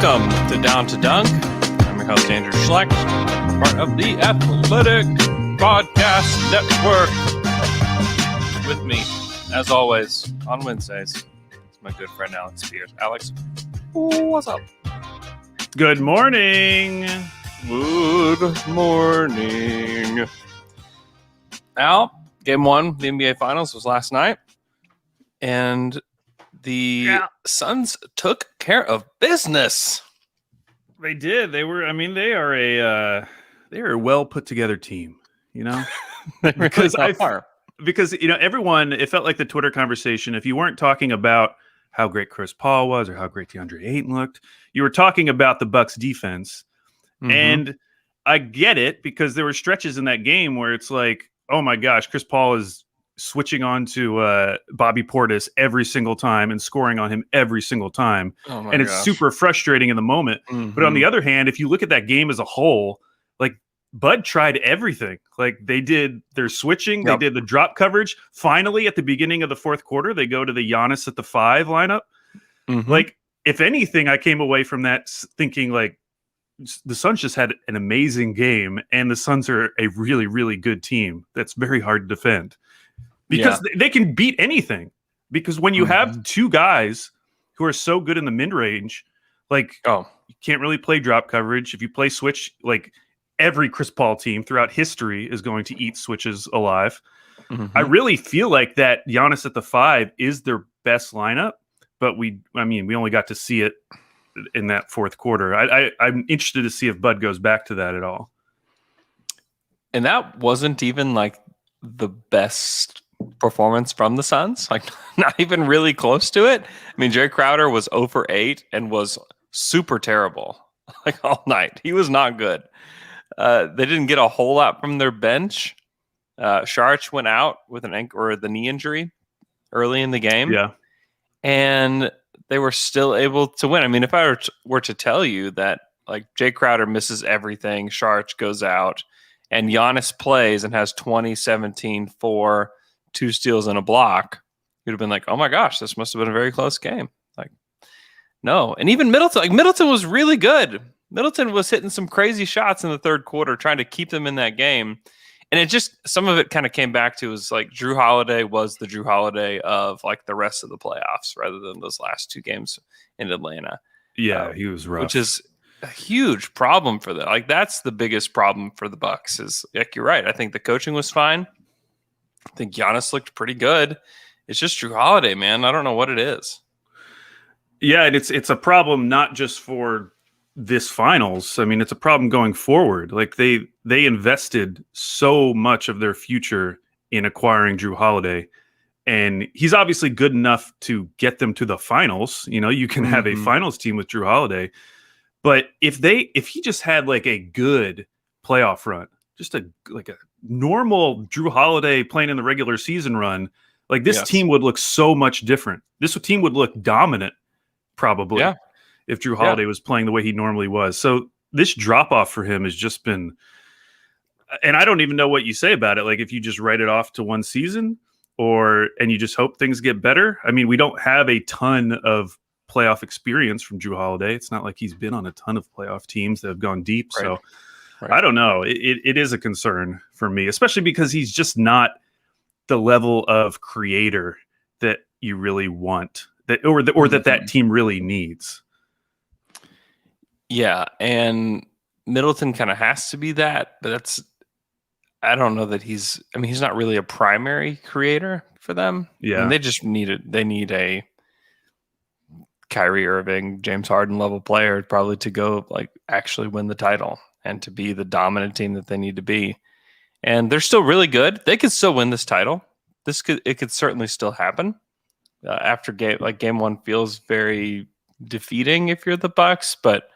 Welcome to Down to Dunk. I'm your host, Andrew Schlecht, part of the Athletic Podcast Network. With me, as always, on Wednesdays, it's my good friend Alex Spears. Alex, what's up? Good morning. Good morning. Al, game one of the NBA Finals was last night, and the Suns took care of business. They did. They were. I mean, they are a well put together team. You know, because everyone. It felt like the Twitter conversation. If you weren't talking about how great Chris Paul was or how great DeAndre Ayton looked, you were talking about the Bucks defense. Mm-hmm. And I get it, because there were stretches in that game where it's like, oh my gosh, Chris Paul is switching on to Bobby Portis every single time and scoring on him every single time. And it's super frustrating in the moment. Mm-hmm. But on the other hand, if you look at that game as a whole, like Bud tried everything. Like they did their switching, They did the drop coverage. Finally, at the beginning of the fourth quarter, they go to the Giannis at the 5 lineup. Mm-hmm. Like, if anything, I came away from that thinking like, the Suns just had an amazing game, and the Suns are a really, really good team that's very hard to defend. Because they can beat anything. Because when you have two guys who are so good in the mid-range, like, you can't really play drop coverage. If you play switch, like every Chris Paul team throughout history is going to eat switches alive. Mm-hmm. I really feel like that Giannis at the 5 is their best lineup, but we only got to see it in that fourth quarter. I'm interested to see if Bud goes back to that at all. And that wasn't even like the best performance from the Suns, like not even really close to it. I mean, Jay Crowder was 0 for 8 and was super terrible like all night. He was not good. They didn't get a whole lot from their bench. Saric went out with an ankle or the knee injury early in the game. Yeah. And they were still able to win. I mean, if I were to tell you that like Jay Crowder misses everything, Saric goes out, and Giannis plays and has 20, 17, 4, 2 steals and a block, you'd have been like, oh my gosh, this must have been a very close game. Like, no. And even Middleton was really good. Middleton was hitting some crazy shots in the third quarter, trying to keep them in that game. And it just, some of it kind of came back to was like Jrue Holiday was the Jrue Holiday of like the rest of the playoffs rather than those last 2 games in Atlanta. Yeah, he was rough. Which is a huge problem for them. Like, that's the biggest problem for the Bucks is, like, you're right. I think the coaching was fine. I think Giannis looked pretty good. It's just Jrue Holiday, man. I don't know what it is. Yeah, and it's a problem not just for this finals. I mean, it's a problem going forward. Like they invested so much of their future in acquiring Jrue Holiday, and he's obviously good enough to get them to the finals. You know, you can have a finals team with Jrue Holiday, but if he just had like a good playoff run, just a normal Jrue Holiday playing in the regular season run, like this team would look so much different. This team would look dominant, probably. Yeah. If Jrue Holiday was playing the way he normally was. So this drop-off for him has just been, and I don't even know what you say about it. Like, if you just write it off to one season and you just hope things get better. I mean, we don't have a ton of playoff experience from Jrue Holiday. It's not like he's been on a ton of playoff teams that have gone deep. Right. So I don't know. It is a concern for me, especially because he's just not the level of creator that you really want, that team really needs. Yeah, and Middleton kind of has to be that, but I don't know that he's not really a primary creator for them. Yeah. And they just need a Kyrie Irving, James Harden level player probably to go like actually win the title and to be the dominant team that they need to be. And they're still really good. They could still win this title. It could certainly still happen. After game one feels very defeating if you're the Bucks, but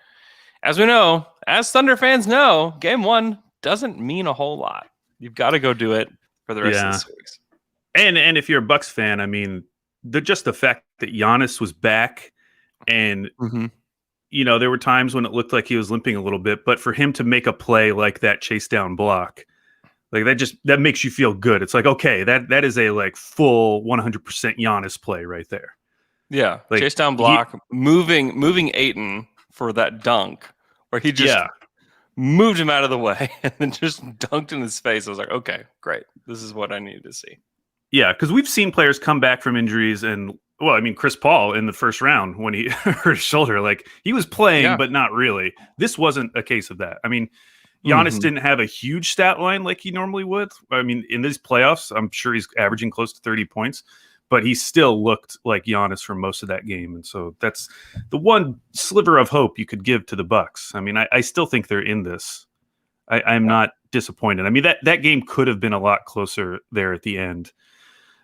as we know, as Thunder fans know, game one doesn't mean a whole lot. You've got to go do it for the rest of the series. And if you're a Bucks fan, I mean, just the fact that Giannis was back and, there were times when it looked like he was limping a little bit, but for him to make a play like that chase down block, like that makes you feel good. It's like, okay, that is a like full 100% Giannis play right there. Yeah. Like, chase down block, moving Ayton for that dunk where he just moved him out of the way and then just dunked in his face. I was like, okay, great. This is what I needed to see. Yeah, because we've seen players come back from injuries and, well, I mean, Chris Paul in the first round when he hurt his shoulder, like he was playing, but not really. This wasn't a case of that. I mean, Giannis didn't have a huge stat line like he normally would. I mean, in these playoffs, I'm sure he's averaging close to 30 points, but he still looked like Giannis for most of that game. And so that's the one sliver of hope you could give to the Bucks. I mean, I still think they're in this. I'm not disappointed. I mean, that game could have been a lot closer there at the end.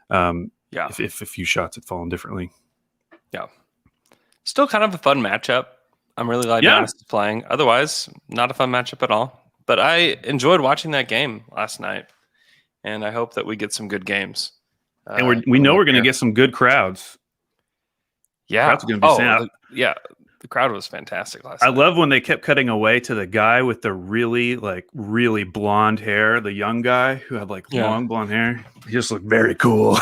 If a few shots had fallen differently. Yeah. Still kind of a fun matchup. I'm really glad Giannis is playing. Otherwise, not a fun matchup at all. But I enjoyed watching that game last night, and I hope that we get some good games. And we know we're going to get some good crowds. Yeah. Crowds are going to be sound. The crowd was fantastic last night. I love when they kept cutting away to the guy with the really blonde hair, the young guy who had long blonde hair. He just looked very cool.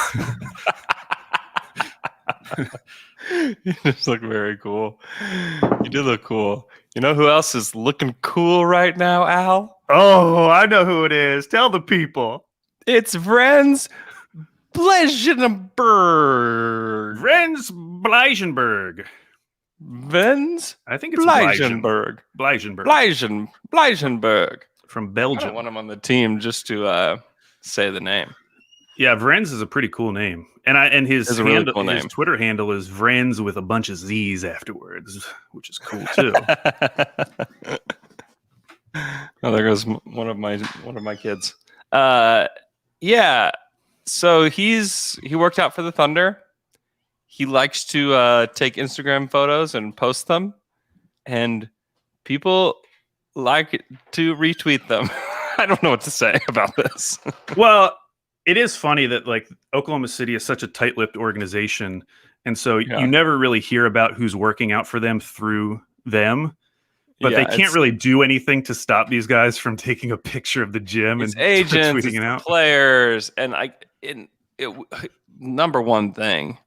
You just look very cool. You do look cool. You know who else is looking cool right now, Al? Oh, I know who it is. Tell the people. It's Vrens Bleijenberg. Vrens Bleijenberg. Vrens? I think it's Bleijenberg. Bleijenberg. From Belgium. I want him on the team just to say the name. Yeah, Vrens is a pretty cool name. And his really cool his Twitter handle is Vrens with a bunch of Z's afterwards, which is cool too. Oh, there goes one of my kids. Yeah. So he worked out for the Thunder. He likes to take Instagram photos and post them, and people like to retweet them. I don't know what to say about this. Well, it is funny that Oklahoma City is such a tight-lipped organization, and so you never really hear about who's working out for them through them. But they can't really do anything to stop these guys from taking a picture of the gym and agents, tweeting it out. Players, and number one thing,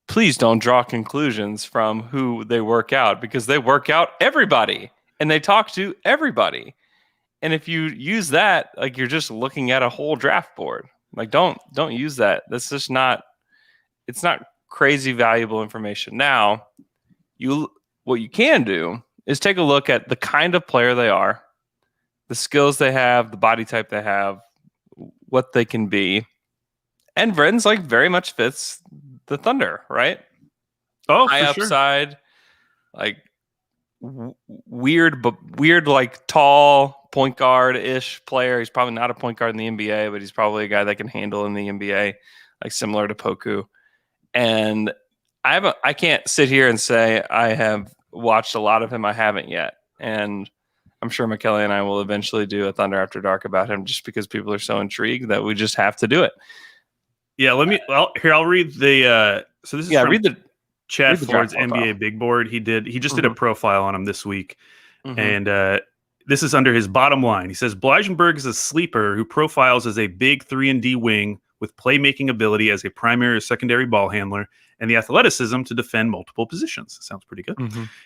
please don't draw conclusions from who they work out, because they work out everybody and they talk to everybody. And if you use that, you're just looking at a whole draft board. Don't use that. That's just not. It's not crazy valuable information. Now, what you can do is take a look at the kind of player they are, the skills they have, the body type they have, what they can be. And Vrens very much fits the Thunder, right? Oh, high for upside, weird tall point guard-ish player. He's probably not a point guard in the NBA, but he's probably a guy that can handle in the NBA, similar to Poku. And I can't sit here and say I have watched a lot of him. I haven't yet. And I'm sure McKelly and I will eventually do a Thunder After Dark about him, just because people are so intrigued that we just have to do it. Yeah, I'll read the so this is from read the Chad Ford's NBA Big Board. He just did a profile on him this week. And this is under his bottom line. He says Bleijenberg is a sleeper who profiles as a big 3-and-D wing with playmaking ability as a primary or secondary ball handler and the athleticism to defend multiple positions. Sounds pretty good.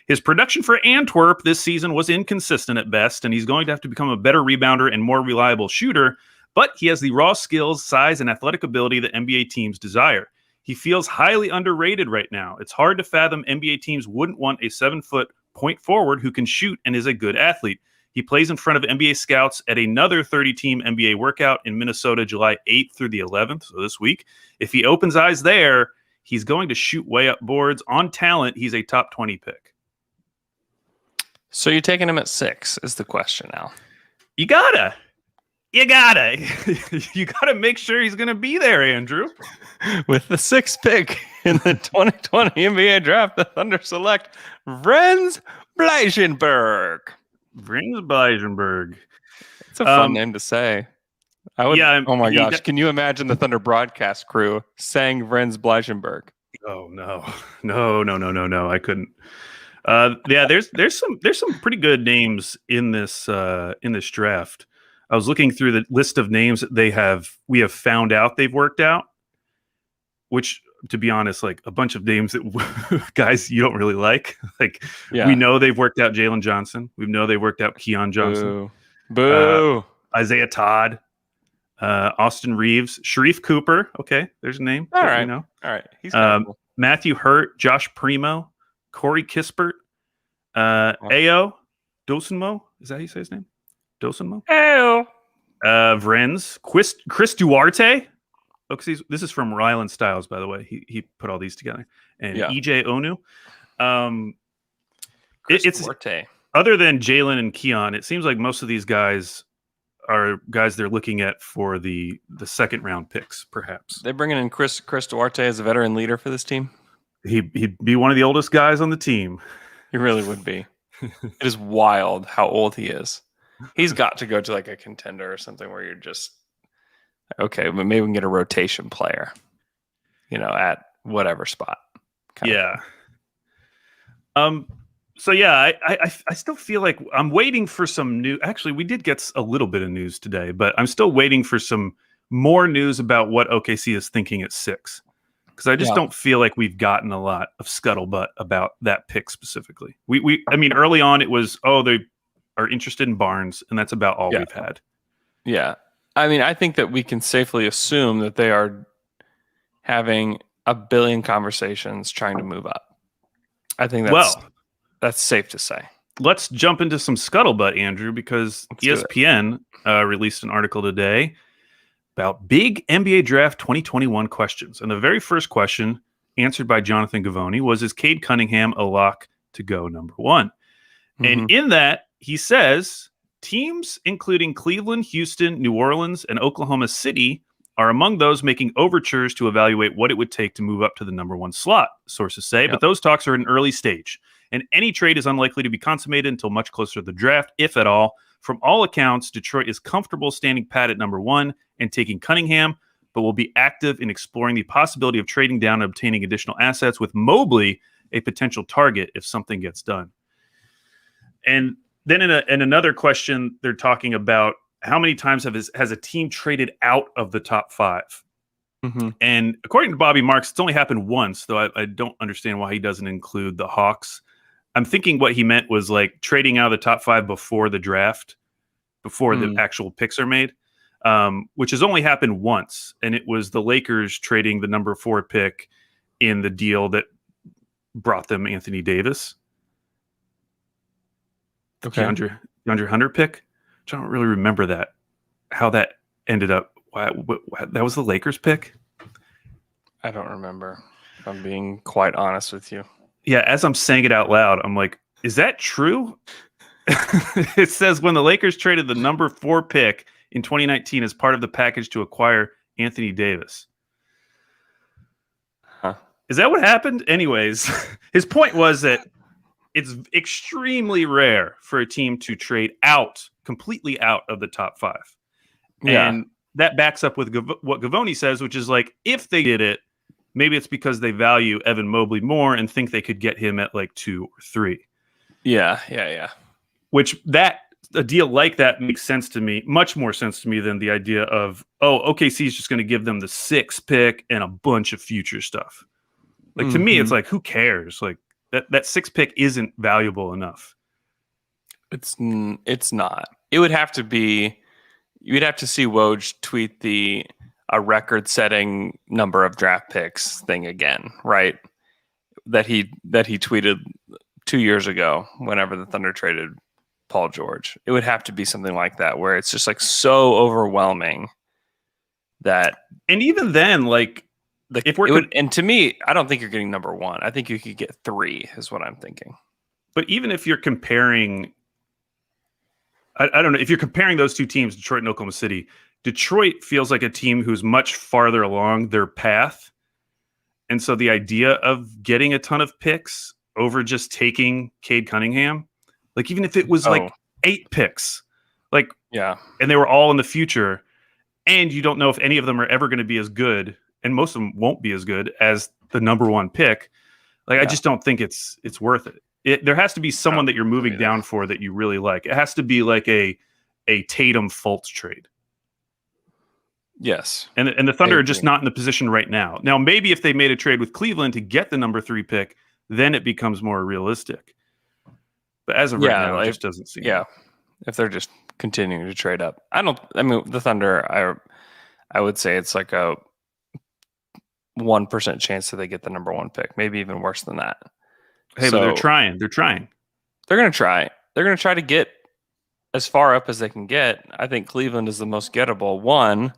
His production for Antwerp this season was inconsistent at best, and he's going to have to become a better rebounder and more reliable shooter, but he has the raw skills, size, and athletic ability that NBA teams desire. He feels highly underrated right now. It's hard to fathom NBA teams wouldn't want a 7-foot point forward who can shoot and is a good athlete. He plays in front of NBA scouts at another 30-team NBA workout in Minnesota, July 8th through the 11th, so this week. If he opens eyes there, he's going to shoot way up boards. On talent, he's a top 20 pick. So you're taking him at 6 is the question now. You gotta make sure he's going to be there, Andrew. With the 6th pick in the 2020 NBA draft, the Thunder select Vrens Bleijenberg. Vrens Bleijenberg. It's a fun name to say. I would. Yeah, oh my gosh! Can you imagine the Thunder broadcast crew saying Vrens Bleijenberg? Oh no! I couldn't. There's some pretty good names in this draft. I was looking through the list of names that we have found out they've worked out, which to be honest, like a bunch of names that guys you don't really like. Like Yeah. we know they've worked out Jalen Johnson. We know they've worked out Keon Johnson. Boo. Isaiah Todd, Austin Reeves, Sharif Cooper. Okay, there's a name. All right. You know. All right. He's kind of cool. Matthew Hurt, Josh Primo, Corey Kispert, Ayo Dosunmo. Is that how you say his name? Dosunmo? Ew. Vrenz, Chris Duarte. Oh, this is from Ryland Styles, by the way. He put all these together. And EJ Onu. It's Duarte. Other than Jalen and Keon, it seems like most of these guys are guys they're looking at for the second round picks, perhaps. They're bringing in Chris Duarte as a veteran leader for this team. He'd be one of the oldest guys on the team. He really would be. It is wild how old he is. He's got to go to like a contender or something where you're just okay, but maybe we can get a rotation player, at whatever spot. Yeah. So yeah, I still feel like I'm waiting for some new. Actually, we did get a little bit of news today, but I'm still waiting for some more news about what OKC is thinking at 6, because I just don't feel like we've gotten a lot of scuttlebutt about that pick specifically. I mean, early on it was they are interested in Barnes, and that's about all we've had. Yeah, I mean, I think that we can safely assume that they are having a billion conversations trying to move up. I think that's safe to say. Let's jump into some scuttlebutt, Andrew, because ESPN released an article today about big NBA draft 2021 questions. And the very first question, answered by Jonathan Givony, was, is Cade Cunningham a lock to go number 1? Mm-hmm. And in that, he says, teams including Cleveland, Houston, New Orleans, and Oklahoma City are among those making overtures to evaluate what it would take to move up to the number 1 slot, sources say. Yep. But those talks are in early stage, and any trade is unlikely to be consummated until much closer to the draft, if at all. From all accounts, Detroit is comfortable standing pat at number 1 and taking Cunningham, but will be active in exploring the possibility of trading down and obtaining additional assets, with Mobley a potential target if something gets done. And then in another question, they're talking about how many times has a team traded out of the top 5? Mm-hmm. And according to Bobby Marks, it's only happened once, though I don't understand why he doesn't include the Hawks. I'm thinking what he meant was like trading out of the top 5 before the draft, before the actual picks are made, which has only happened once. And it was the Lakers trading the number 4 pick in the deal that brought them Anthony Davis. Okay. DeAndre Hunter pick. I don't really remember how that ended up. That was the Lakers pick? I don't remember, if I'm being quite honest with you. Yeah, as I'm saying it out loud, I'm like, is that true? It says when the Lakers traded the number 4 pick in 2019 as part of the package to acquire Anthony Davis. Huh. Is that what happened? Anyways, his point was that it's extremely rare for a team to trade completely out of the top 5. Yeah. And that backs up with what Givony says, which is like, if they did it, maybe it's because they value Evan Mobley more and think they could get him at like 2 or 3. Yeah. Which a deal like that makes sense to me, much more sense to me than the idea of, OKC is just going to give them the 6th pick and a bunch of future stuff. Like, to me, it's like, who cares? Like, that 6th pick isn't valuable enough. It's not. It would have to be. You'd have to see Woj tweet a record-setting number of draft picks thing again, right? That he tweeted 2 years ago, whenever the Thunder traded Paul George. It would have to be something like that, where it's just like so overwhelming that. And even then, like, and to me, I don't think you're getting number 1. I think you could get 3, is what I'm thinking. But even if you're comparing, I don't know, if you're comparing those 2 teams, Detroit and Oklahoma City, Detroit feels like a team who's much farther along their path. And so the idea of getting a ton of picks over just taking Cade Cunningham, like even if it was like 8 picks, like, yeah, and they were all in the future, and you don't know if any of them are ever going to be as good, and most of them won't be as good as the number 1 pick. Like, I just don't think it's worth it. There has to be someone that you're moving down for that you really like. It has to be like a Tatum Fultz trade. Yes. And the Thunder are just not in the position right now. Now, maybe if they made a trade with Cleveland to get the number 3 pick, then it becomes more realistic. But as of right now, it just doesn't seem. Yeah. If they're just continuing to trade up. I mean, the Thunder, I would say it's like a 1% chance that they get the number 1 pick, maybe even worse than that. Hey, but they're trying. They're going to try. They're going to try to get as far up as they can get. I think Cleveland is the most gettable one.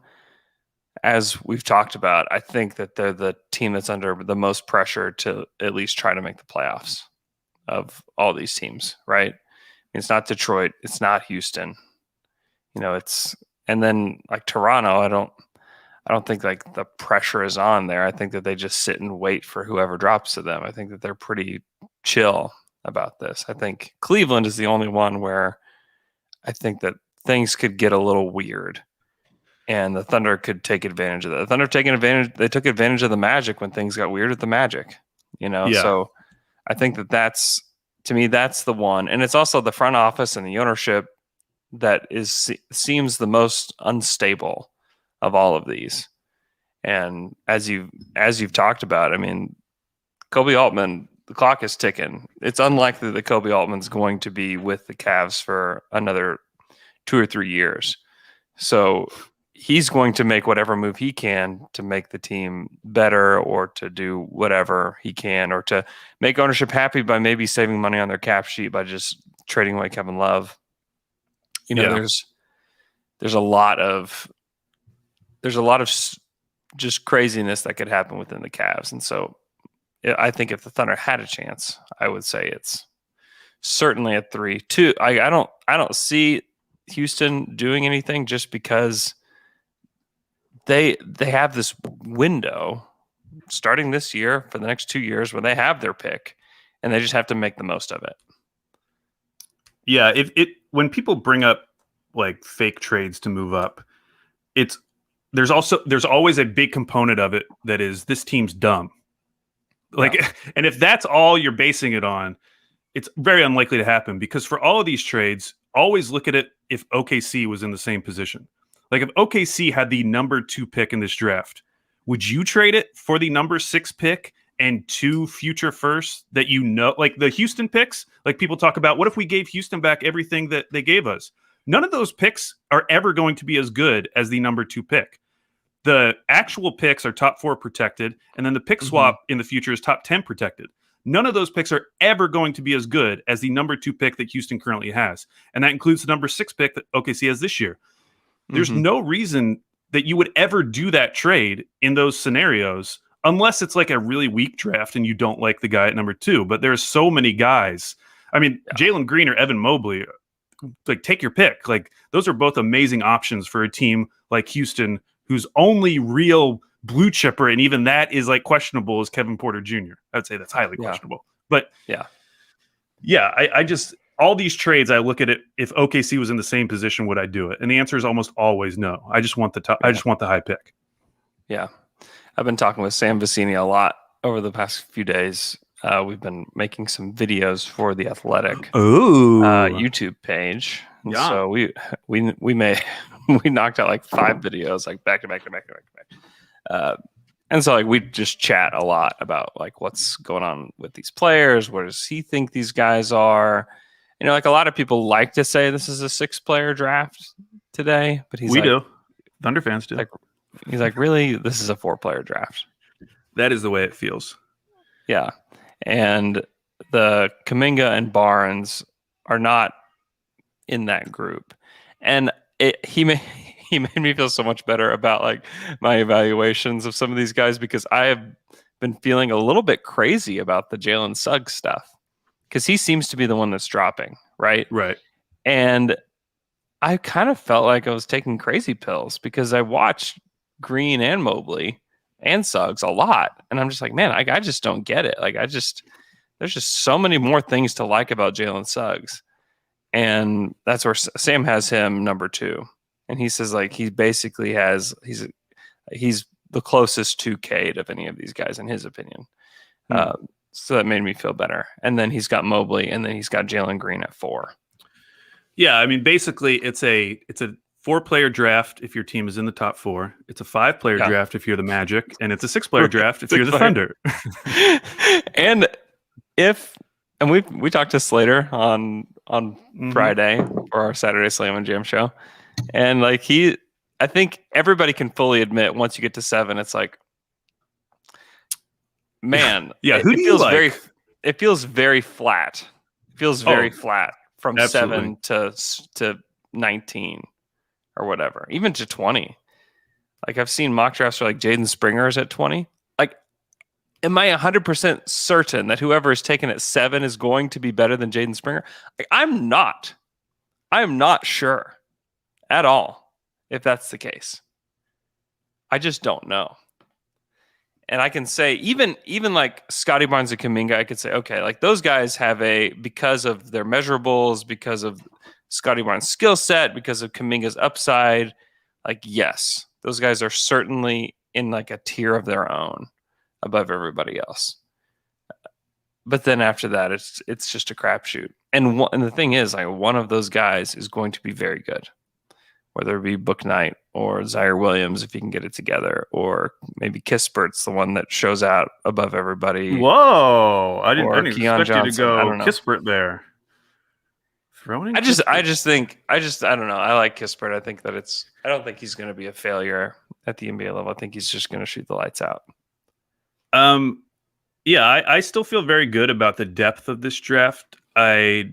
As we've talked about, I think that they're the team that's under the most pressure to at least try to make the playoffs of all these teams, right? It's not Detroit. It's not Houston. And then like Toronto, I don't think like the pressure is on there. I think that they just sit and wait for whoever drops to them. I think that they're pretty chill about this. I think Cleveland is the only one where I think that things could get a little weird. And the Thunder could take advantage of that. The Thunder they took advantage of the Magic when things got weird with the Magic, Yeah. So I think that's the one. And it's also the front office and the ownership that seems the most unstable of all of these. And as you've talked about, I mean, Kobe Altman, the clock is ticking. It's unlikely that Kobe Altman's going to be with the Cavs for another 2 or 3 years. So he's going to make whatever move he can to make the team better, or to do whatever he can, or to make ownership happy by maybe saving money on their cap sheet by just trading away Kevin Love. There's a lot of just craziness that could happen within the Cavs. And so I think if the Thunder had a chance, I would say it's certainly at 3. 2, I don't see Houston doing anything, just because they have this window starting this year for the next 2 years where they have their pick and they just have to make the most of it. Yeah, when people bring up like fake trades to move up, there's always a big component of it that is, this team's dumb. And if that's all you're basing it on, it's very unlikely to happen, because for all of these trades, always look at it if OKC was in the same position. Like if OKC had the number 2 pick in this draft, would you trade it for the number 6 pick and 2 future firsts that like the Houston picks? Like people talk about, what if we gave Houston back everything that they gave us? None of those picks are ever going to be as good as the number 2 pick. The actual picks are top 4 protected, and then the pick swap in the future is top 10 protected. None of those picks are ever going to be as good as the number 2 pick that Houston currently has. And that includes the number 6 pick that OKC has this year. There's no reason that you would ever do that trade in those scenarios, unless it's like a really weak draft and you don't like the guy at number 2. But there's so many guys. I mean, Jalen Green or Evan Mobley, like, take your pick. Like, those are both amazing options for a team like Houston, whose only real blue chipper, and even that is like questionable, is Kevin Porter Jr. I'd say that's highly questionable. But I just, all these trades, I look at it, if OKC was in the same position, would I do it? And the answer is almost always no. I just want the top, I just want the high pick. Yeah. I've been talking with Sam Vecini a lot over the past few days. We've been making some videos for the Athletic YouTube page. And so we knocked out like 5 videos, like back to back. And so like we just chat a lot about like what's going on with these players. Where does he think these guys are? Like a lot of people like to say this is a 6-player draft today, but we do. Thunder fans do. He's like, really? This is a 4-player draft. That is the way it feels. Yeah. And the Kuminga and Barnes are not in that group. And he made me feel so much better about like my evaluations of some of these guys, because I have been feeling a little bit crazy about the Jalen Suggs stuff, because he seems to be the one that's dropping, right? Right. And I kind of felt like I was taking crazy pills, because I watched Green and Mobley and Suggs a lot, and I'm just like, man, I just don't get it. Like, there's just so many more things to like about Jalen Suggs, and that's where Sam has him number 2, and he says like he basically has he's the closest to Cade of any of these guys in his opinion. So that made me feel better. And then he's got Mobley, and then he's got Jalen Green at 4. Yeah, I mean, basically it's a 4-player draft if your team is in the top 4. It's a 5-player Yeah. draft if you're the Magic, and it's a 6-player draft if you're the Thunder. And we talked to Slater on Friday for our Saturday Slam and Jam show, and like I think everybody can fully admit once you get to 7, it's like, man, yeah. Who it do feels you like? it feels very flat. It feels very flat from absolutely. 7 to 19 or whatever, even to 20. Like I've seen mock drafts where like Jaden Springer's at 20. Like, am I 100% certain that whoever is taken at 7 is going to be better than Jaden Springer? Like, I'm not sure at all if that's the case. I just don't know. And I can say even like Scotty Barnes and Kuminga, I could say, okay, like those guys have because of their measurables, because of Scotty Barnes' skill set, because of Kuminga's upside, like, yes, those guys are certainly in like a tier of their own above everybody else. But then after that, it's just a crapshoot. And the thing is, like, one of those guys is going to be very good, whether it be Book Knight or Zaire Williams if he can get it together, or maybe Kispert's the one that shows out above everybody. Whoa! I didn't Keon expect you to go I don't know. Kispert there. I don't know. I like Kispert. I think that I don't think he's going to be a failure at the NBA level. I think he's just going to shoot the lights out. Yeah, I still feel very good about the depth of this draft. I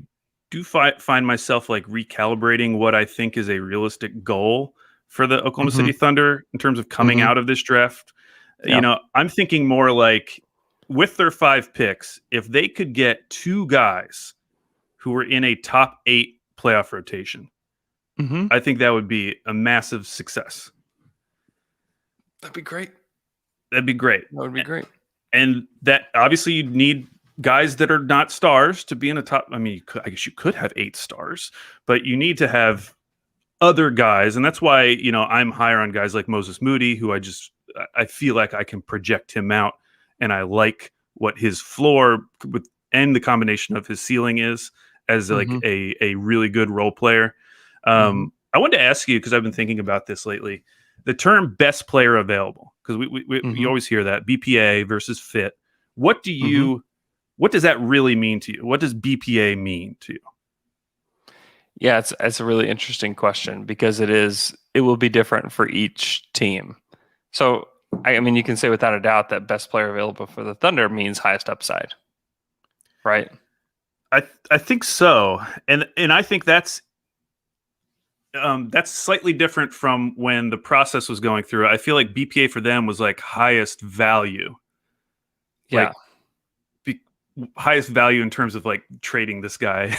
do find myself like recalibrating what I think is a realistic goal for the Oklahoma City Thunder in terms of coming out of this draft. Yeah. You know, I'm thinking more like with their 5 picks, if they could get 2 guys who were in a top 8 playoff rotation, I think that would be a massive success. That'd be great. That'd be great. That would be great. And that obviously you need guys that are not stars to be in a top. I mean, I guess you could have 8 stars, but you need to have other guys. And that's why, you know, I'm higher on guys like Moses Moody, who I feel like I can project him out, and I like what his floor and the combination of his ceiling is as like a really good role player. I wanted to ask you, because I've been thinking about this lately, the term best player available, because we always hear that BPA versus fit. What does that really mean to you? What does BPA mean to you? Yeah, it's a really interesting question, because it will be different for each team. So, I mean, you can say without a doubt that best player available for the Thunder means highest upside, right? I think so, and I think that's slightly different from when the process was going through. I feel like BPA for them was like highest value. Yeah. Like, highest value in terms of like trading this guy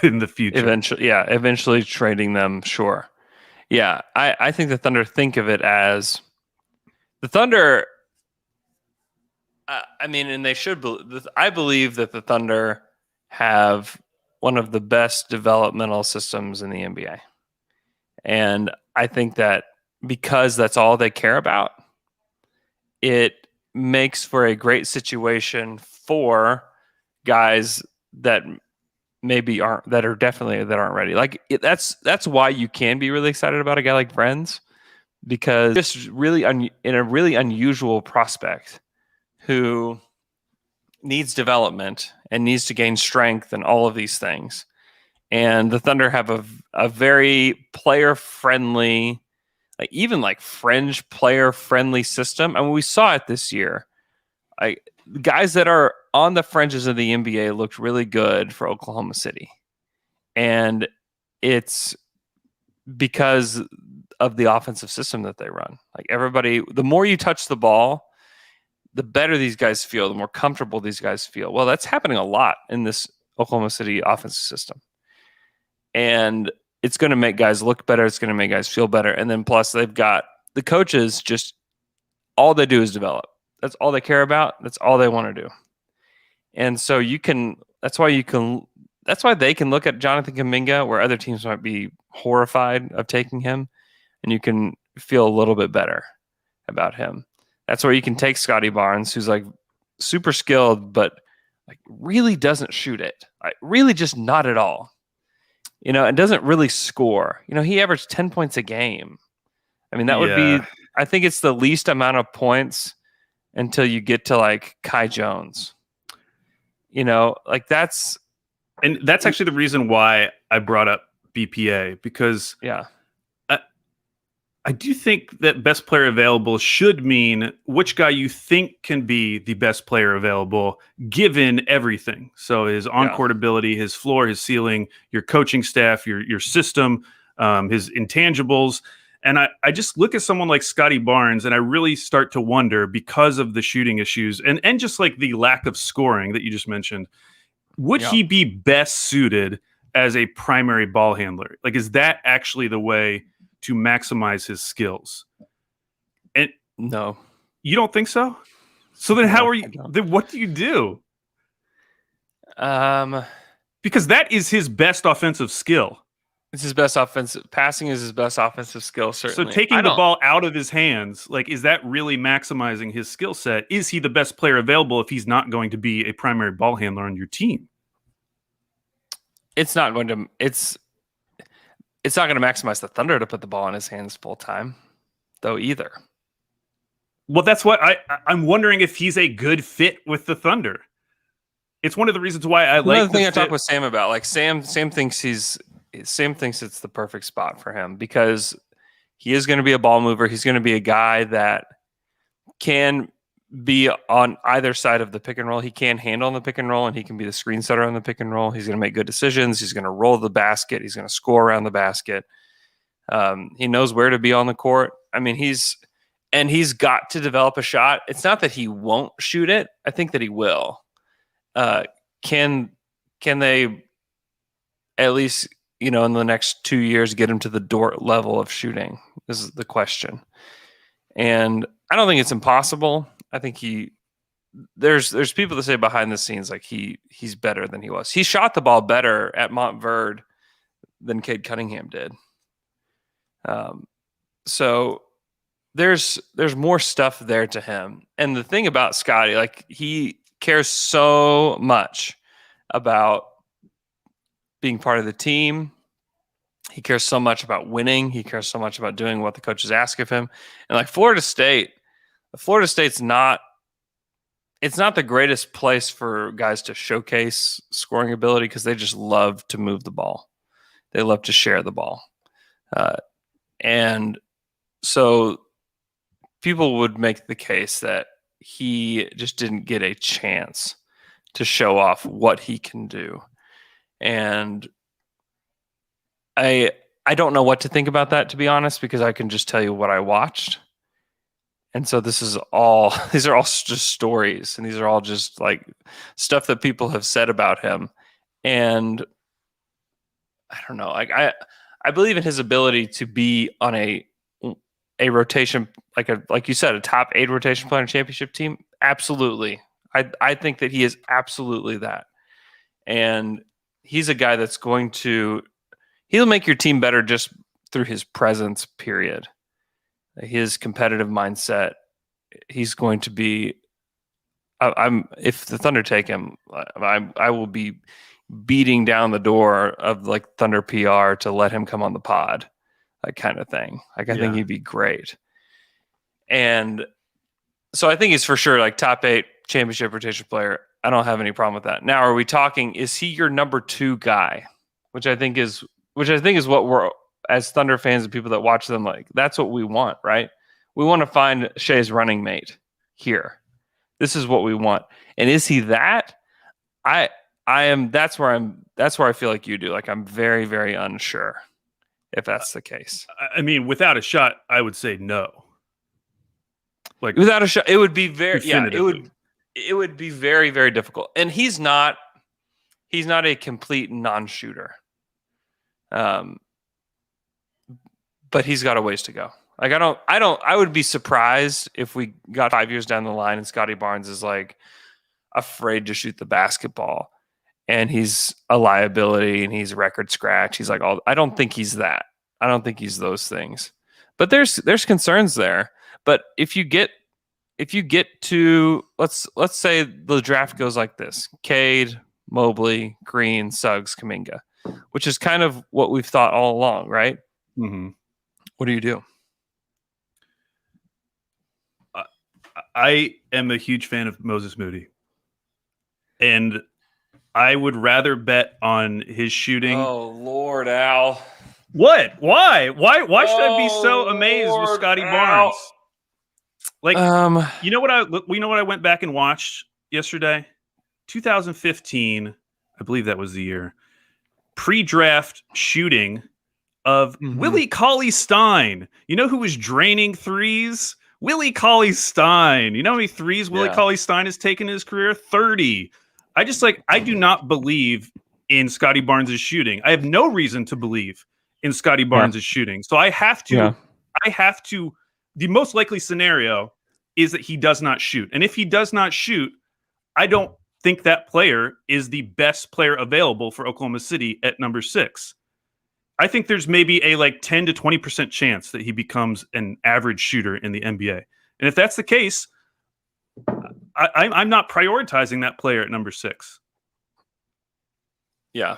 in the future. Eventually trading them. Sure. Yeah. I think the Thunder think of it as the Thunder. I mean, and they should. I believe that the Thunder have one of the best developmental systems in the NBA. And I think that because that's all they care about, it makes for a great situation for guys that maybe aren't ready. Like that's why you can be really excited about a guy like Friends, because just really in a really unusual prospect who needs development and needs to gain strength and all of these things. And the Thunder have a very player-friendly, like even like fringe player-friendly system. I mean, we saw it this year. Guys that are on the fringes of the NBA looked really good for Oklahoma City. And it's because of the offensive system that they run. Like everybody, the more you touch the ball, the better these guys feel, the more comfortable these guys feel. Well, that's happening a lot in this Oklahoma City offensive system. And it's going to make guys look better. It's going to make guys feel better. And then plus they've got the coaches, just all they do is develop. That's all they care about. That's all they want to do. And so that's why they can look at Jonathan Kuminga where other teams might be horrified of taking him, and you can feel a little bit better about him. That's where you can take Scotty Barnes, who's like super skilled, but like really doesn't shoot it. Really just not at all. and doesn't really score. He averaged 10 points a game. I mean, that would be, Yeah. I think it's the least amount of points until you get to like Kai Jones. Like that's actually the reason why I brought up BPA, because yeah. I do think that best player available should mean which guy you think can be the best player available given everything. So his on-court ability, his floor, his ceiling, your coaching staff, your system, his intangibles. And I just look at someone like Scotty Barnes and I really start to wonder, because of the shooting issues and just like the lack of scoring that you just mentioned, would he be best suited as a primary ball handler? Like, is that actually the way to maximize his skills? And no, you don't think so? So then how are you, then what do you do? Because that is his best offensive skill. It's his best offensive passing is his best offensive skill, certainly. So taking the ball out of his hands, like, is that really maximizing his skill set? Is he the best player available if he's not going to be a primary ball handler on your team? It's not going to maximize the Thunder to put the ball in his hands full time, though, either. Well, that's what I'm wondering, if he's a good fit with the Thunder. It's one of the reasons why I like. Another thing I talked with Sam about, like Sam thinks it's the perfect spot for him, because he is going to be a ball mover. He's going to be a guy that can be on either side of the pick and roll. He can handle on the pick and roll, and he can be the screen setter on the pick and roll. He's going to make good decisions. He's going to roll the basket. He's going to score around the basket. He knows where to be on the court. I mean, he's got to develop a shot. It's not that he won't shoot it. I think that he will. Can they at least, in the next 2 years, get him to the Dort level of shooting? This is the question. And I don't think it's impossible. I think there's people that say behind the scenes, like he's better than he was. He shot the ball better at Montverde than Cade Cunningham did. So there's more stuff there to him. And the thing about Scotty, like, he cares so much about being part of the team. He cares so much about winning. He cares so much about doing what the coaches ask of him. And like Florida State's not the greatest place for guys to showcase scoring ability, because they just love to move the ball. They love to share the ball. And so people would make the case that he just didn't get a chance to show off what he can do. And I don't know what to think about that, to be honest, because I can just tell you what I watched. And so these are all just stories, and these are all just like stuff that people have said about him. And I don't know, like I believe in his ability to be on a rotation, like you said, a top 8 rotation player on a championship team. Absolutely. I think that he is absolutely that. And he's a guy that's he'll make your team better just through his presence, period. His competitive mindset. He's going to be, if the Thunder take him, I will be beating down the door of like Thunder PR to let him come on the pod, that kind of thing. Like, I think he'd be great. And so I think he's for sure like top 8 championship rotation player. I don't have any problem with that. Now, are we talking, is he your number 2 guy? Which I think is what we're, as Thunder fans and people that watch them, like, that's what we want, right? We want to find Shai's running mate here. This is what we want. And is he that? I am, that's where I feel like you do. Like, I'm very, very unsure if that's the case. I mean, without a shot, I would say no. Like, without a shot, it would be it would be very, very difficult. And he's not a complete non-shooter. But he's got a ways to go. Like, I would be surprised if we got 5 years down the line and Scotty Barnes is like afraid to shoot the basketball and he's a liability and he's a record scratch. He's like, I don't think he's that. I don't think he's those things. But there's concerns there. But if you get to, let's say the draft goes like this: Cade, Mobley, Green, Suggs, Kuminga. which is kind of what we've thought all along, right? Mm-hmm. What do you do? I am a huge fan of Moses Moody, and I would rather bet on his shooting. Oh Lord, Al! What? Why? Why should I be so amazed with Scotty Barnes? Like, you know what I went back and watched yesterday? 2015, I believe that was the year. Pre-draft shooting of Willie Cauley-Stein. You know who was draining threes? Willie Cauley-Stein. You know how many threes Willie Cauley-Stein has taken in his career? 30. I do not believe in Scotty Barnes' shooting. I have no reason to believe in Scotty Barnes' shooting. So I have to, the most likely scenario is that he does not shoot. And if he does not shoot, I don't think that player is the best player available for Oklahoma City at number 6. I think there's maybe a 10 to 20% chance that he becomes an average shooter in the NBA. And if that's the case, I'm not prioritizing that player at number 6. Yeah.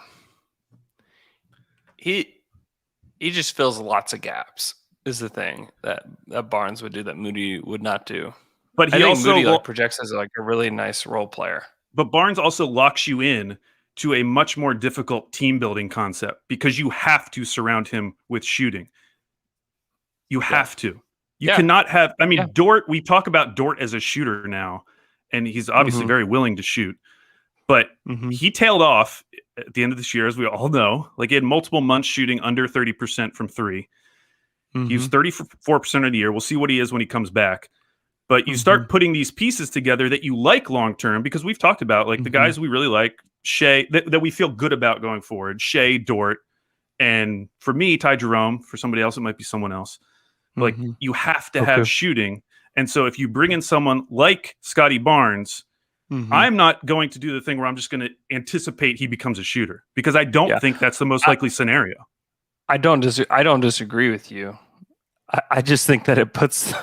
He just fills lots of gaps is the thing that Barnes would do that Moody would not do. But he also Moody projects as a really nice role player. But Barnes also locks you in to a much more difficult team building concept because you have to surround him with shooting. You have to. You cannot have. I mean, Dort. We talk about Dort as a shooter now, and he's obviously very willing to shoot. But he tailed off at the end of this year, as we all know. He had multiple months shooting under 30% from 3. He was 34% of the year. We'll see what he is when he comes back. But you start putting these pieces together that you like long term, because we've talked about the guys we really like, Shea, that we feel good about going forward. Shea, Dort, and for me, Ty Jerome. For somebody else, it might be someone else. You have to have shooting. And so if you bring in someone like Scotty Barnes, I'm not going to do the thing where I'm just going to anticipate he becomes a shooter, because I don't think that's the most likely scenario. I don't disagree with you. I just think that it puts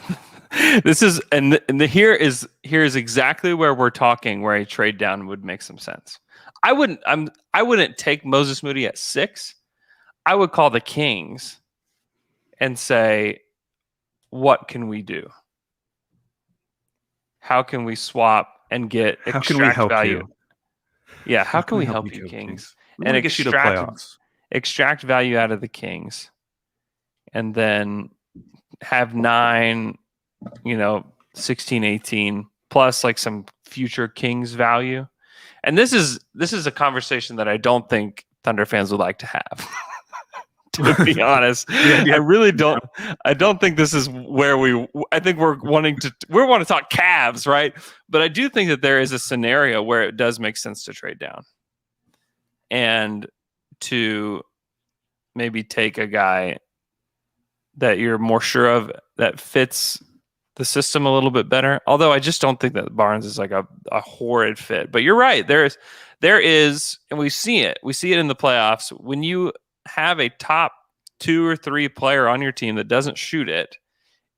this is here is exactly where we're talking, where a trade down would make some sense. I wouldn't take Moses Moody at 6. I would call the Kings and say, what can we do? How can we swap and get extract value? Yeah, how can we help you, Kings? And extract value out of the Kings, and then have 9, 16, 18 plus some future Kings value. And this is a conversation that I don't think Thunder fans would like to have. To be honest, I really don't. I don't think this is where I think we want to talk Cavs, right? But I do think that there is a scenario where it does make sense to trade down and to maybe take a guy that you're more sure of, that fits the system a little bit better. Although I just don't think that Barnes is a horrid fit. But you're right. There is, and we see it. We see it in the playoffs. When you have a top 2 or 3 player on your team that doesn't shoot it,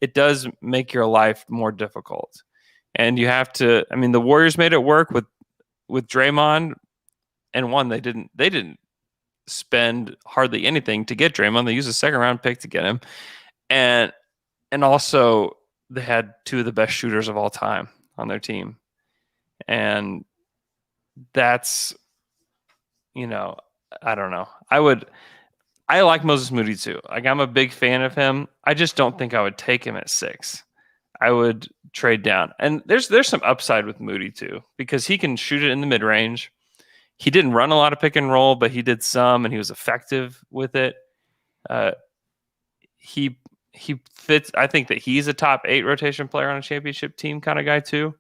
it does make your life more difficult. And you have to. I mean, the Warriors made it work with Draymond, and they didn't spend hardly anything to get Draymond. They used a 2nd round pick to get him, and also they had 2 of the best shooters of all time on their team, and that's, I don't know. I like Moses Moody too. I'm a big fan of him. I just don't think I would take him at 6. I would trade down. And there's some upside with Moody too, because he can shoot it in the mid-range. He didn't run a lot of pick and roll, but he did some, and he was effective with it. He fits. I think that he's a top 8 rotation player on a championship team kind of guy too.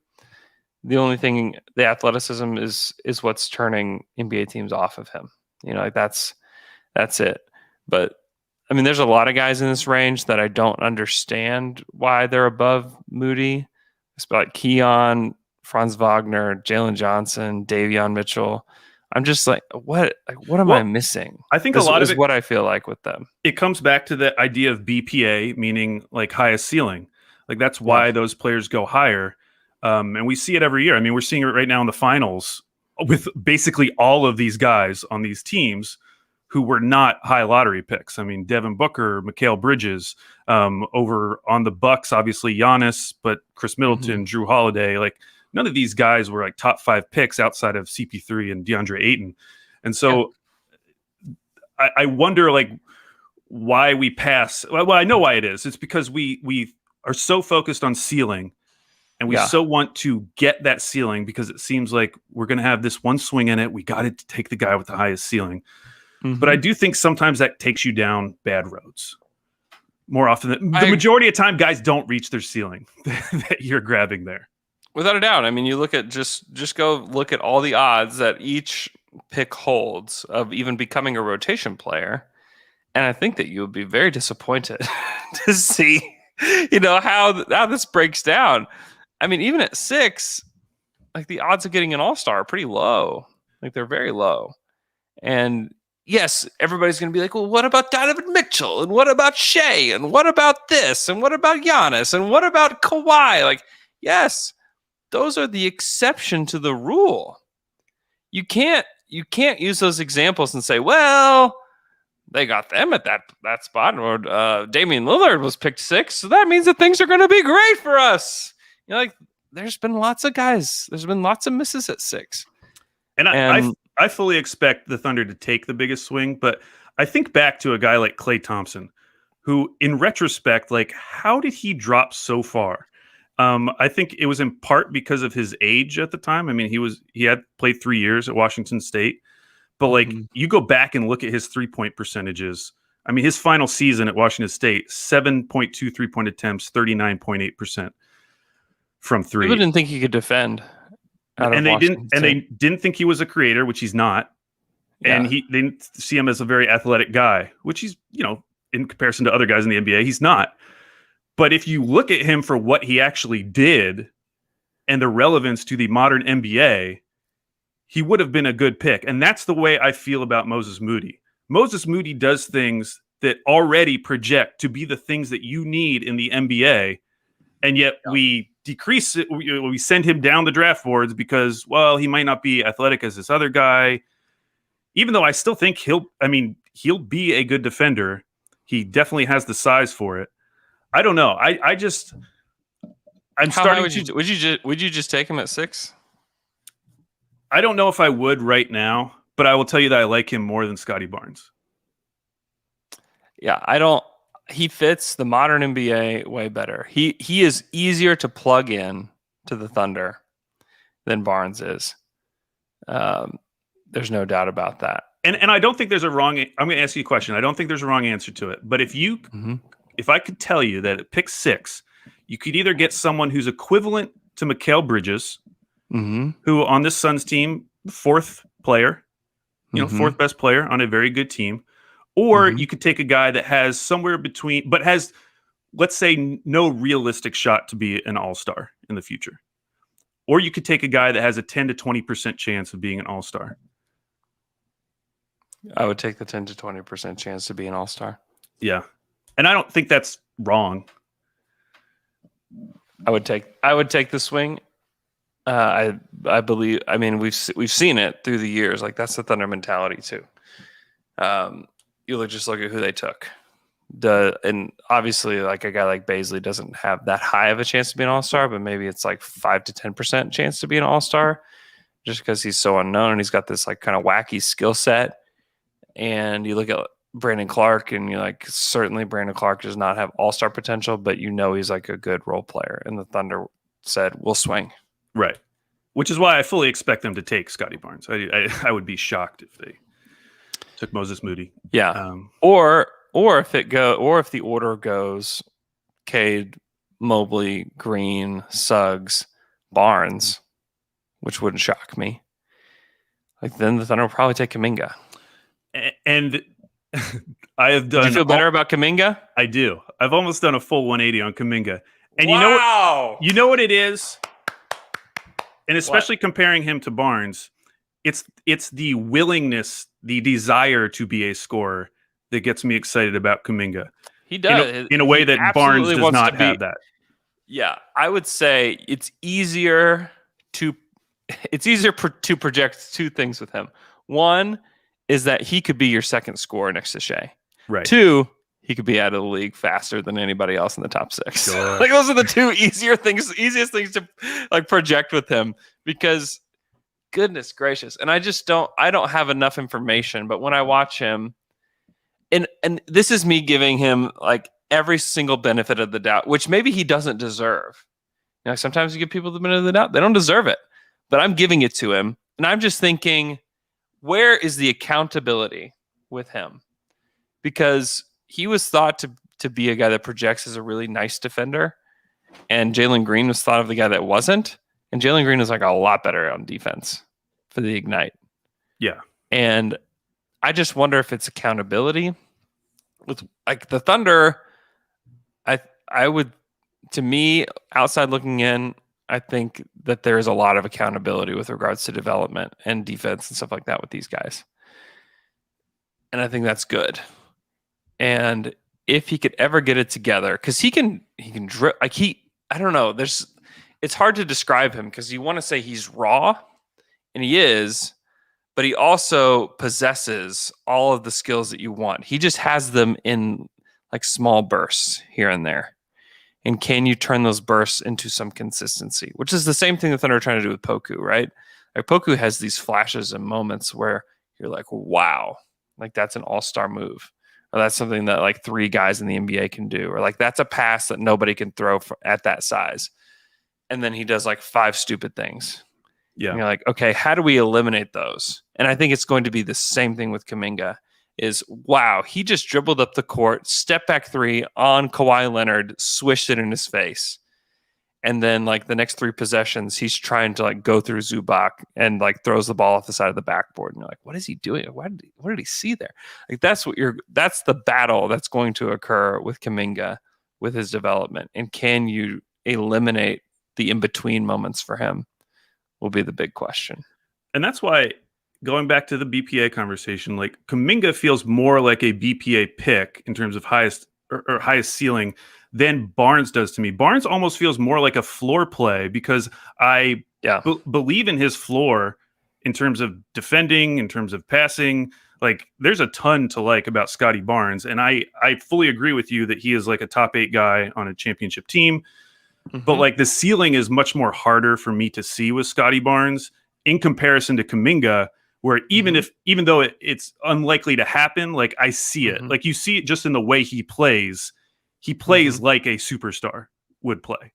The only thing, the athleticism is what's turning NBA teams off of him. That's it. But I mean, there's a lot of guys in this range that I don't understand why they're above Moody. It's like Keon, Franz Wagner, Jalen Johnson, Davion Mitchell. I'm just what am I missing? I think a lot of it, what I feel like with them. It comes back to the idea of BPA, meaning highest ceiling. That's why those players go higher. And we see it every year. I mean, we're seeing it right now in the finals with basically all of these guys on these teams who were not high lottery picks. I mean, Devin Booker, Mikal Bridges, over on the Bucks, obviously Giannis, but Chris Middleton, Drew Holiday, like none of these guys were like top 5 picks outside of CP3 and DeAndre Ayton. And so I wonder like why we pass. Well, I know why it is. It's because we are so focused on ceiling, and we so want to get that ceiling because it seems like we're going to have this one swing in it. We got to take the guy with the highest ceiling. But I do think sometimes that takes you down bad roads. More often than the majority of time, guys don't reach their ceiling that you're grabbing there. Without a doubt. I mean, you look at just go look at all the odds that each pick holds of even becoming a rotation player. And I think that you would be very disappointed to see, how this breaks down. I mean, even at 6, like the odds of getting an all-star are pretty low. Like they're very low. And yes, everybody's going to be like, well, what about Donovan Mitchell? And what about Shea? And what about this? And what about Giannis? And what about Kawhi? Like, yes, those are the exception to the rule. You can't use those examples and say, well, they got them at that spot. Or Damian Lillard was picked 6, so that means that things are going to be great for us. Like there's been lots of guys. There's been lots of misses at 6. And I fully expect the Thunder to take the biggest swing, but I think back to a guy like Klay Thompson, who in retrospect, like how did he drop so far? I think it was in part because of his age at the time. I mean, he had played 3 years at Washington State, but like you go back and look at his 3-point percentages. I mean, his final season at Washington State, 7.2 3-point attempts, 39.8% from 3. People didn't think he could defend. And they didn't think he was a creator, which he's not. And they didn't see him as a very athletic guy, which he's, in comparison to other guys in the NBA, he's not. But if you look at him for what he actually did and the relevance to the modern NBA, he would have been a good pick. And that's the way I feel about Moses Moody. Moses Moody does things that already project to be the things that you need in the NBA. And yet we decrease it. We send him down the draft boards because, well, he might not be athletic as this other guy. Even though I still think he'll be a good defender. He definitely has the size for it. I don't know. Would you just take him at 6? I don't know if I would right now, but I will tell you that I like him more than Scotty Barnes. Yeah, I don't. He fits the modern NBA way better. He is easier to plug in to the Thunder than Barnes is. There's no doubt about that. And I don't think there's a wrong. I'm going to ask you a question. I don't think there's a wrong answer to it. But if I could tell you that at pick 6, you could either get someone who's equivalent to Mikal Bridges, who on this Suns team, 4th player, 4th best player on a very good team. Or you could take a guy that has somewhere between, but has, let's say, no realistic shot to be an all-star in the future. Or you could take a guy that has a 10 to 20% chance of being an all-star. I would take the 10 to 20% chance to be an all-star. Yeah. And I don't think that's wrong. I would take the swing. I believe, I mean, we've seen it through the years. Like that's the Thunder mentality too. You just look at who they took. And obviously, like a guy like Bazley doesn't have that high of a chance to be an all-star, but maybe it's like 5 to 10% chance to be an all-star, just because he's so unknown and he's got this like kind of wacky skill set. And you look at Brandon Clark, and you're like, certainly Brandon Clark does not have all-star potential, but he's like a good role player. And the Thunder said, "We'll swing." Right, which is why I fully expect them to take Scotty Barnes. I would be shocked if they took Moses Moody. Yeah. Or if the order goes Cade, Mobley, Green, Suggs, Barnes, which wouldn't shock me. Like then the Thunder will probably take Kuminga. And I have done. Do you feel better about Kuminga? I do. I've almost done a full 180 on Kuminga. And you know what it is? And especially comparing him to Barnes, it's the willingness, the desire to be a scorer that gets me excited about Kuminga. He does. In a way that Barnes does not have that. Yeah, I would say it's easier to project 2 things with him. One is that he could be your second scorer next to Shea. Right. 2, he could be out of the league faster than anybody else in the top 6. Sure. Like those are the 2 easiest things to like project with him, because goodness gracious. And I don't have enough information, but when I watch him, and this is me giving him like every single benefit of the doubt, which maybe he doesn't deserve. You know, sometimes you give people the benefit of the doubt, they don't deserve it, but I'm giving it to him. And I'm just thinking, where is the accountability with him? Because he was thought to be a guy that projects as a really nice defender, and Jalen Green was thought of the guy that wasn't. And Jalen Green is like a lot better on defense for the Ignite. Yeah. And I just wonder if it's accountability. With like the Thunder, I would, to me, outside looking in, I think that there is a lot of accountability with regards to development and defense and stuff like that with these guys. And I think that's good. And if he could ever get it together, because he can drip, like I don't know, it's hard to describe him, because you want to say he's raw, and he is, but he also possesses all of the skills that you want. He just has them in like small bursts here and there. And can you turn those bursts into some consistency, which is the same thing the Thunder are trying to do with Poku, right? Like Poku has these flashes and moments where you're like, wow, like that's an all-star move. Or that's something that like 3 guys in the NBA can do. Or like that's a pass that nobody can throw at that size. And then he does like 5 stupid things. Yeah. And you're like, okay, how do we eliminate those? And I think it's going to be the same thing with Kuminga. Is wow, he just dribbled up the court, step back 3 on Kawhi Leonard, swished it in his face. And then like the next 3 possessions, he's trying to like go through Zubac and like throws the ball off the side of the backboard. And you're like, what is he doing? What did he see there? Like that's the battle that's going to occur with Kuminga with his development. And can you eliminate the in-between moments for him will be the big question. And that's why, going back to the BPA conversation, like Kuminga feels more like a BPA pick in terms of highest or highest ceiling than Barnes does to me. Barnes almost feels more like a floor play, because I believe in his floor in terms of defending, in terms of passing. Like there's a ton to like about Scotty Barnes. And I fully agree with you that he is like a top 8 guy on a championship team. Mm-hmm. But like the ceiling is much more harder for me to see with Scotty Barnes in comparison to Kuminga, where even though it's unlikely to happen, like I see it. Like you see it just in the way he plays. He plays like a superstar would play.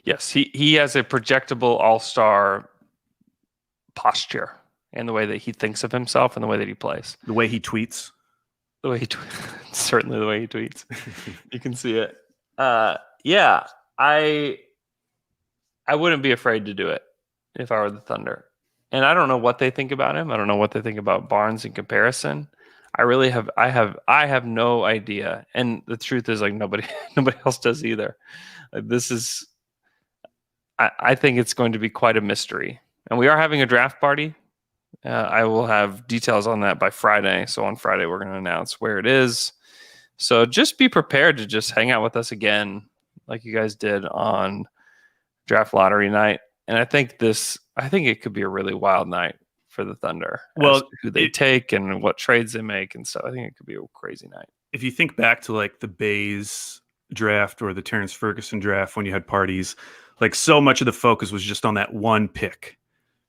Yes, he has a projectable all-star posture in the way that he thinks of himself and the way that he plays. The way he tweets. Certainly the way he tweets. You can see it. Yeah, I wouldn't be afraid to do it if I were the Thunder. And I don't know what they think about him. I don't know what they think about Barnes in comparison. I have no idea. And the truth is, like nobody else does either. Like, I think it's going to be quite a mystery. And we are having a draft party. I will have details on that by Friday. So on Friday, we're going to announce where it is. So just be prepared to just hang out with us again, like you guys did on draft lottery night. And I think it could be a really wild night for the Thunder. Well, who they take and what trades they make and stuff. I think it could be a crazy night. If you think back to like the Bays draft or the Terrence Ferguson draft, when you had parties, like so much of the focus was just on that one pick.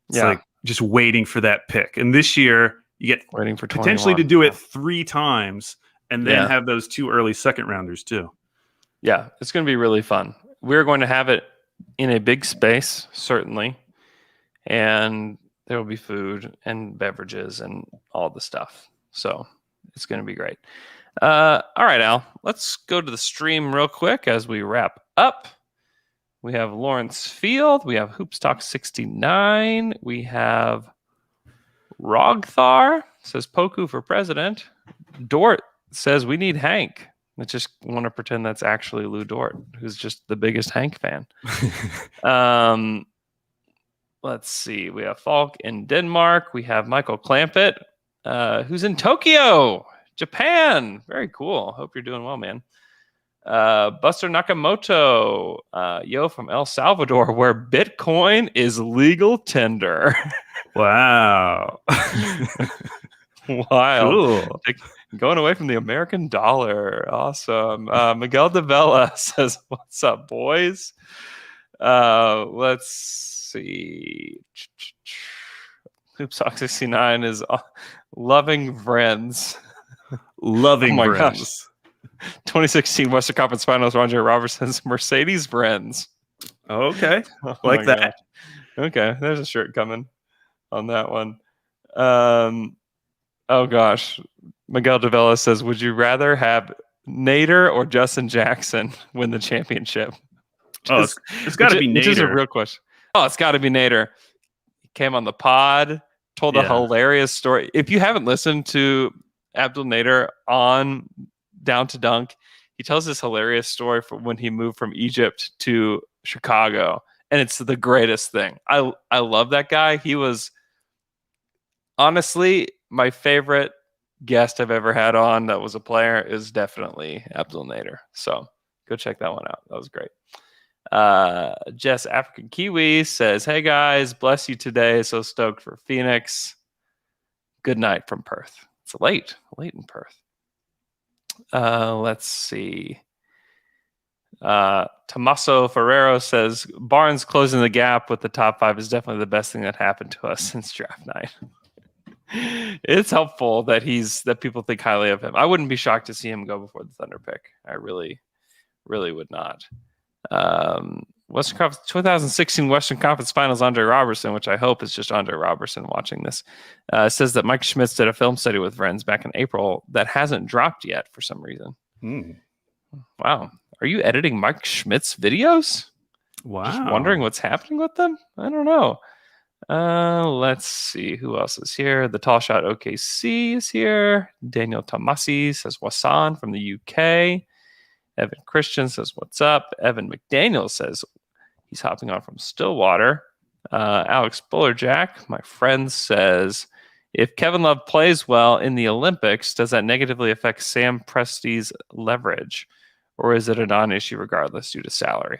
It's like just waiting for that pick. And this year you get waiting for potentially to do it 3 times and then have those 2 early second rounders too. Yeah, it's going to be really fun. We're going to have it in a big space, certainly. And there will be food and beverages and all the stuff. So it's going to be great. All right, Al, let's go to the stream real quick as we wrap up. We have Lawrence Field. We have Hoops Talk 69. We have Rogthar says Poku for president. Dort says we need Hank. I just want to pretend that's actually Lou Dort, who's just the biggest Hank fan. Let's see. We have Falk in Denmark. We have Michael Clampett, who's in Tokyo, Japan. Very cool. Hope you're doing well, man. Buster Nakamoto, from El Salvador, where Bitcoin is legal tender. Wow. Wild. Cool. Going away from the American dollar. Awesome. Miguel de Vela says, "What's up, boys?" Let's see. Hoopsock69 is loving friends. Loving Oh my friends. 2016 Western Conference Finals, Andre Robertson's Mercedes friends. Okay. Oh Like my that. gosh. Okay, there's a shirt coming on that one. Oh gosh. Miguel de Vela says, "Would you rather have Nader or Justin Jackson win the championship?" Oh, it's got to be Which is a Nader. real question. Oh, it's got to be Nader. He came on the pod, told a Yeah. hilarious story. If you haven't listened to Abdul Nader on Down to Dunk, he tells this hilarious story from when he moved from Egypt to Chicago, and it's the greatest thing. I love that guy. He was honestly my favorite guest I've ever had on that was a player is definitely Abdul Nader. So go check that one out. That was great. Jess African Kiwi says, "Hey guys, bless you today. So stoked for Phoenix. Good night from Perth." It's late in Perth. Let's see. Tommaso Ferrero says, "Barnes closing the gap with the top 5 is definitely the best thing that happened to us since draft night." It's helpful that people think highly of him. I wouldn't be shocked to see him go before the Thunder pick. I really would not. Western Conference 2016 Western Conference Finals, Andre Robertson, which I hope is just Andre Robertson watching this, says that Mike Schmitz did a film study with friends back in April that hasn't dropped yet for some reason. Wow. Are you editing Mike Schmitz videos? Wow. Just wondering what's happening with them? I don't know. Let's see who else is here. The Tall Shot OKC is here. Daniel Tomasi says Wasan from the UK. Evan Christian says what's up. Evan McDaniel says he's hopping on from Stillwater. Alex Bullerjack, my friend, says, "If Kevin Love plays well in the Olympics, does that negatively affect Sam Presti's leverage, or is it a non-issue regardless due to salary?"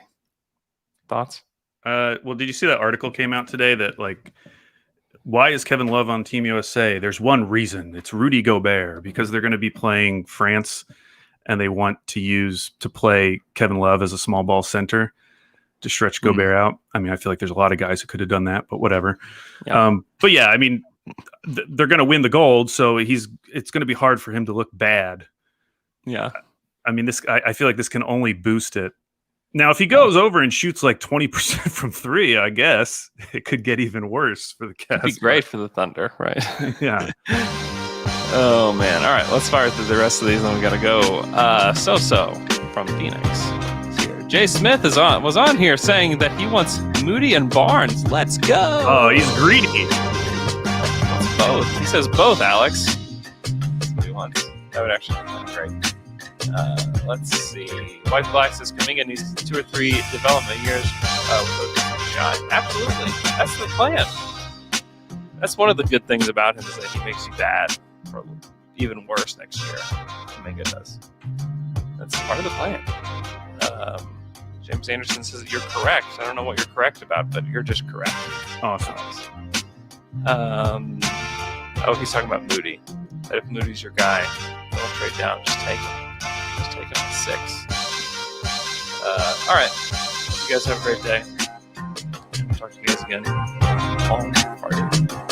Thoughts? Well, did you see that article came out today that why is Kevin Love on Team USA? There's one reason. It's Rudy Gobert, because they're going to be playing France and they want to play Kevin Love as a small ball center to stretch Gobert out. I mean, I feel like there's a lot of guys who could have done that, but whatever. Yeah. But yeah, I mean, they're going to win the gold, so it's going to be hard for him to look bad. Yeah. I mean, I feel like this can only boost it. Now, if he goes over and shoots like 20% from 3, I guess it could get even worse for the Cavs. It'd be great for the Thunder, right? Yeah. Oh, man. All right, let's fire through the rest of these, and we got to go. So from Phoenix is here. Jay Smith was on here saying that he wants Moody and Barnes. Let's go. Oh, he's greedy. Wants both. He says both, Alex. That's what he wants. That would actually be great. Let's see. White Black says Kuminga needs 2 or 3 development years with a shot. Absolutely. That's the plan. That's one of the good things about him is that he makes you bad for even worse next year. Kuminga does. That's part of the plan. James Anderson says you're correct. I don't know what you're correct about, but you're just correct. Awesome. He's talking about Moody. That if Moody's your guy, don't trade down. Just take him. Just take him at 6. All right. Hope you guys have a great day. Talk to you guys again on Friday.